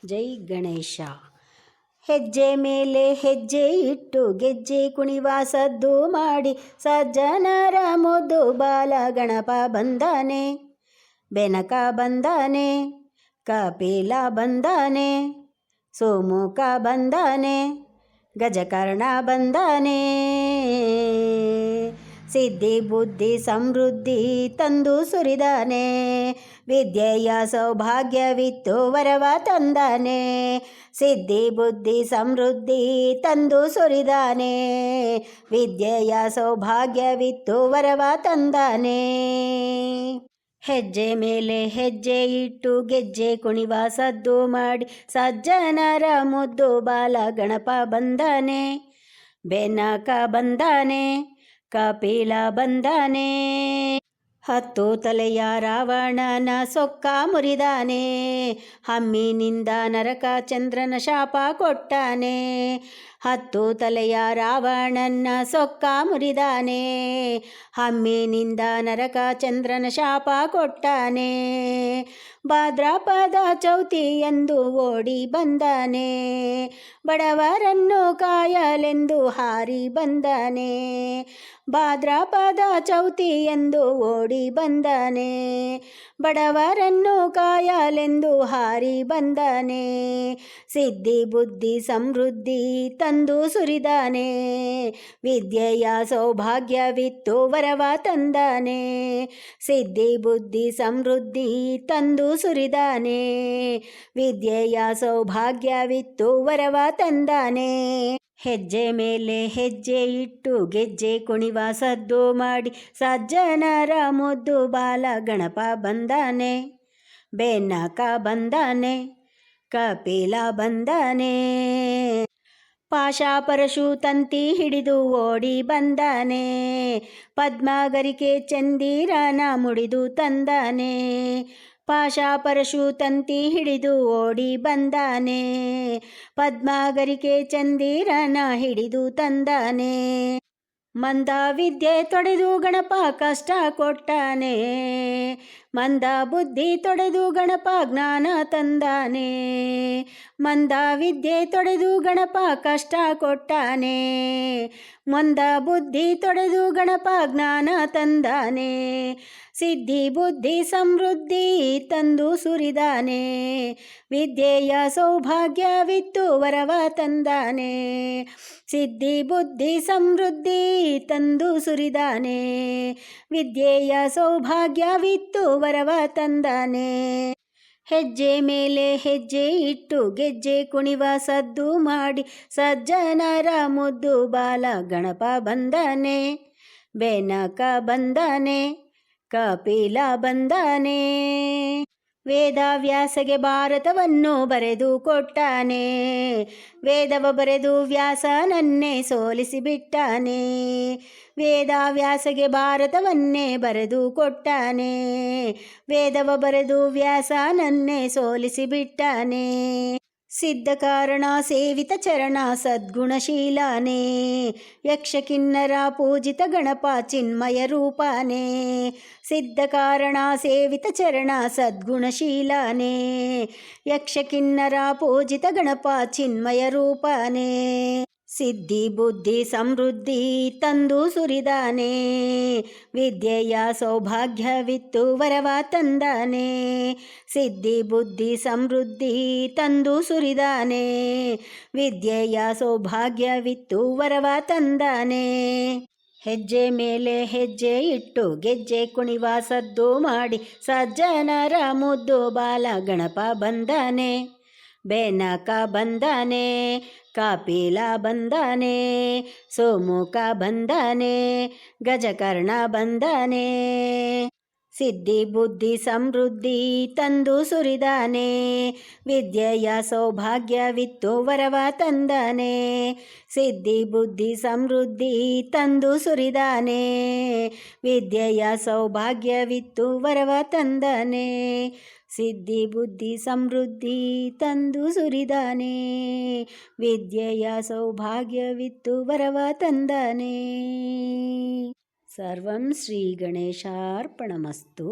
ಜೈ ಗಣೇಶ. ಹೆಜ್ಜೆ ಮೇಲೆ ಹೆಜ್ಜೆ ಇಟ್ಟು ಗೆಜ್ಜೆ ಕುಣಿವ ಸದ್ದು ಮಾಡಿ ಸಜ್ಜನರ ಮುದ್ದು ಬಾಲ ಗಣಪ ಬಂದಾನೆ. ಬೆನಕ ಬಂದಾನೆ, ಕಪಿಲ ಬಂದಾನೆ, ಸೋಮುಖ ಬಂದಾನೆ, ಗಜಕರ್ಣ ಬಂದಾನೆ. ಸಿದ್ಧಿ ಬುದ್ಧಿ ಸಮೃದ್ಧಿ ತಂದು ಸುರಿದಾನೆ. ವಿದ್ಯೆಯ ಸೌಭಾಗ್ಯವಿತ್ತು ವರವ ತಂದಾನೆ. ಸಿದ್ಧಿ ಬುದ್ಧಿ ಸಮೃದ್ಧಿ ತಂದು ಸುರಿದಾನೆ. ವಿದ್ಯೆಯ ಸೌಭಾಗ್ಯವಿತ್ತು ವರವ ತಂದಾನೆ. ಹೆಜ್ಜೆ ಮೇಲೆ ಹೆಜ್ಜೆ ಇಟ್ಟು ಗೆಜ್ಜೆ ಕುಣಿವ ಸದ್ದು ಮಾಡಿ ಸಜ್ಜನರ ಮುದ್ದು ಬಾಲ ಗಣಪ ಬಂದಾನೆ. ಬೆನಕ ಬಂದಾನೆ, ಕಪಿಲ ಬಂದಾನೆ, 10 ತಲೆಯ ರಾವಣನ ಸೊಕ್ಕ ಮುರಿದಾನೆ. ಹಮ್ಮಿನಿಂದ ನರಕ ಚಂದ್ರನ ಶಾಪ ಕೊಟ್ಟಾನೆ. 10 ತಲೆಯ ರಾವಣನ ಸೊಕ್ಕ ಮುರಿದಾನೆ. ಹಮ್ಮಿನಿಂದ ನರಕ ಚಂದ್ರನ ಶಾಪ ಕೊಟ್ಟಾನೆ. ಭಾದ್ರಪದ ಚೌತಿ ಎಂದು ಓಡಿ ಬಂದಾನೆ. ಬಡವರನ್ನು ಕಾಯಲೆಂದು ಹಾರಿ ಬಂದಾನೆ. ಭಾದ್ರಪದ ಚೌತಿ ಎಂದು ಓಡಿ ಬಂದಾನೆ. ಬಡವರನ್ನು ಕಾಯಲೆಂದು ಹಾರಿ ಬಂದಾನೆ. ಸಿದ್ಧಿ ಬುದ್ಧಿ ಸಮೃದ್ಧಿ ತಂದು ಸುರಿದಾನೆ. ವಿದ್ಯೆಯ ಸೌಭಾಗ್ಯವಿತ್ತು ವರವ ತಂದಾನೆ. ಸಿದ್ಧಿ ಬುದ್ಧಿ ಸಮೃದ್ಧಿ ತಂದು ಸುರಿದಾನೆ. ವಿದ್ಯೆಯ ಸೌಭಾಗ್ಯವಿತ್ತು ವರವ ತಂದಾನೆ. ಹೆಜ್ಜೆ ಮೇಲೆ ಹೆಜ್ಜೆ ಇಟ್ಟು ಗೆಜ್ಜೆ ಕುಣಿವ ಸದ್ದು ಮಾಡಿ ಸಜ್ಜನರ ಮುದ್ದು ಬಾಲ ಗಣಪ ಬಂದಾನೆ. ಬೆನಕ ಬಂದಾನೆ, ಕಪಿಲ ಬಂದಾನೆ, ಪಾಶ ಪರಶು ತಂತಿ ಹಿಡಿದು ಓಡಿ ಬಂದಾನೆ. ಪದ್ಮಗರಿಕೆ ಚಂದಿರನ ಮುಡಿದು ತಂದಾನೆ. ಪಾಶ ಪರಶು ತಂತಿ ಹಿಡಿದು ಓಡಿ ಬಂದಾನೆ. ಪದ್ಮಗರಿಕೆ ಚಂದಿರನ ಹಿಡಿದು ತಂದಾನೆ. ಮಂದ ವಿದ್ಯೆ ತೊಡೆದು ಗಣಪ ಕಷ್ಟ ಕೊಟ್ಟಾನೆ. ಮಂದ ಬುದ್ಧಿ ತೊಡೆದು ಗಣಪ ಜ್ಞಾನ ತಂದಾನೆ. ಮಂದ ವಿದ್ಯೆ ತೊಡೆದು ಗಣಪ ಕಷ್ಟ ಕೊಟ್ಟಾನೆ. ಮಂದ ಬುದ್ಧಿ ತೊಡೆದು ಗಣಪ ಜ್ಞಾನ ತಂದಾನೆ. ಸಿದ್ಧಿ ಬುದ್ಧಿ ಸಮೃದ್ಧಿ ತಂದು ಸುರಿದಾನೆ. ವಿದ್ಯೆಯ ಸೌಭಾಗ್ಯವಿತ್ತು ವರವ ತಂದಾನೆ. ಸಿದ್ಧಿ ಬುದ್ಧಿ ಸಮೃದ್ಧಿ ತಂದು ಸುರಿದಾನೆ. ವಿದ್ಯೆಯ ಸೌಭಾಗ್ಯವಿತ್ತು ವರವ ತಂದಾನೆ. ಹೆಜ್ಜೆ ಮೇಲೆ ಹೆಜ್ಜೆ ಇಟ್ಟು ಗೆಜ್ಜೆ ಕುಣಿವ ಸದ್ದು ಮಾಡಿ ಸಜ್ಜನರ ಮುದ್ದು ಬಾಲ ಗಣಪ ಬಂದಾನೆ. ಬೆನಕ ಬಂದಾನೆ, ಕಪಿಲ ಬಂದಾನೆ. ವೇದವ್ಯಾಸಗೆ ಭಾರತವನ್ನು ಬರೆದು ಕೊಟ್ಟಾನೆ. ವೇದವ ಬರೆದು ವ್ಯಾಸನನ್ನೇ ಸೋಲಿಸಿಬಿಟ್ಟಾನೆ. ವೇದವ್ಯಾಸಗೆ ಭಾರತವನ್ನೇ ಬರೆದು ಕೊಟ್ಟಾನೆ. ವೇದವ ಬರೆದು ವ್ಯಾಸನನ್ನೇ ಸೋಲಿಸಿಬಿಟ್ಟಾನೆ. ಸಿದ್ಧ ಕಾರಣ ಸೇವಿತ ಚರಣ ಸದ್ಗುಣಶೀಲಾನೇ. ಯಕ್ಷ ಕಿನ್ನರ ಪೂಜಿತ ಗಣಪ ಚಿನ್ಮಯ ರೂಪಾನೇ. ಸಿದ್ಧ ಕಾರಣ ಸೇವಿತ ಚರಣ ಸದ್ಗುಣಶೀಲಾನೇ. ಯಕ್ಷ ಕಿನ್ನರ ಪೂಜಿತ ಗಣಪ ಚಿನ್ಮಯ ರೂಪಾನೇ. ಸಿದ್ಧಿ ಬುದ್ಧಿ ಸಮೃದ್ಧಿ ತಂದು ಸುರಿದಾನೆ. ವಿದ್ಯೆಯ ಸೌಭಾಗ್ಯವಿತ್ತು ವರವ ತಂದಾನೆ. ಸಿದ್ಧಿ ಬುದ್ಧಿ ಸಮೃದ್ಧಿ ತಂದು ಸುರಿದಾನೆ. ವಿದ್ಯೆಯ ಸೌಭಾಗ್ಯವಿತ್ತು ವರವ ತಂದಾನೆ. ಹೆಜ್ಜೆ ಮೇಲೆ ಹೆಜ್ಜೆ ಇಟ್ಟು ಗೆಜ್ಜೆ ಕುಣಿವ ಸದ್ದು ಮಾಡಿ ಸಜ್ಜನರ ಮುದ್ದು ಬಾಲ ಗಣಪ ಬಂದಾನೆ. ಬೆನಕ ಬಂದಾನೆ, ಕಪಿಲ ಬಂದಾನೆ, ಸೋಮುಖ ಬಂದಾನೆ, ಗಜಕರ್ಣ ಬಂದಾನೆ. ಸಿದ್ಧಿ ಬುದ್ಧಿ ಸಮೃದ್ಧಿ ತಂದು ಸುರಿದಾನೆ. ವಿದ್ಯೆಯ ಸೌಭಾಗ್ಯವಿತ್ತು ವರವ ತಂದಾನೆ. ಸಿದ್ಧಿ ಬುದ್ಧಿ ಸಮೃದ್ಧಿ ತಂದು ಸುರಿದಾನೆ. ವಿದ್ಯೆಯ ಸೌಭಾಗ್ಯವಿತ್ತು ವರವ ತಂದಾನೆ. ಸಿದ್ಧಿ ಬುದ್ಧಿ ಸಮೃದ್ಧಿ ತಂದು ಸುರಿದಾನೆ. ವಿದ್ಯೆಯ ಸೌಭಾಗ್ಯವಿತ್ತು ವರವ ತಂದಾನೆ. ಸರ್ವಂ ಶ್ರೀ ಗಣೇಶಾರ್ಪಣಮಸ್ತು.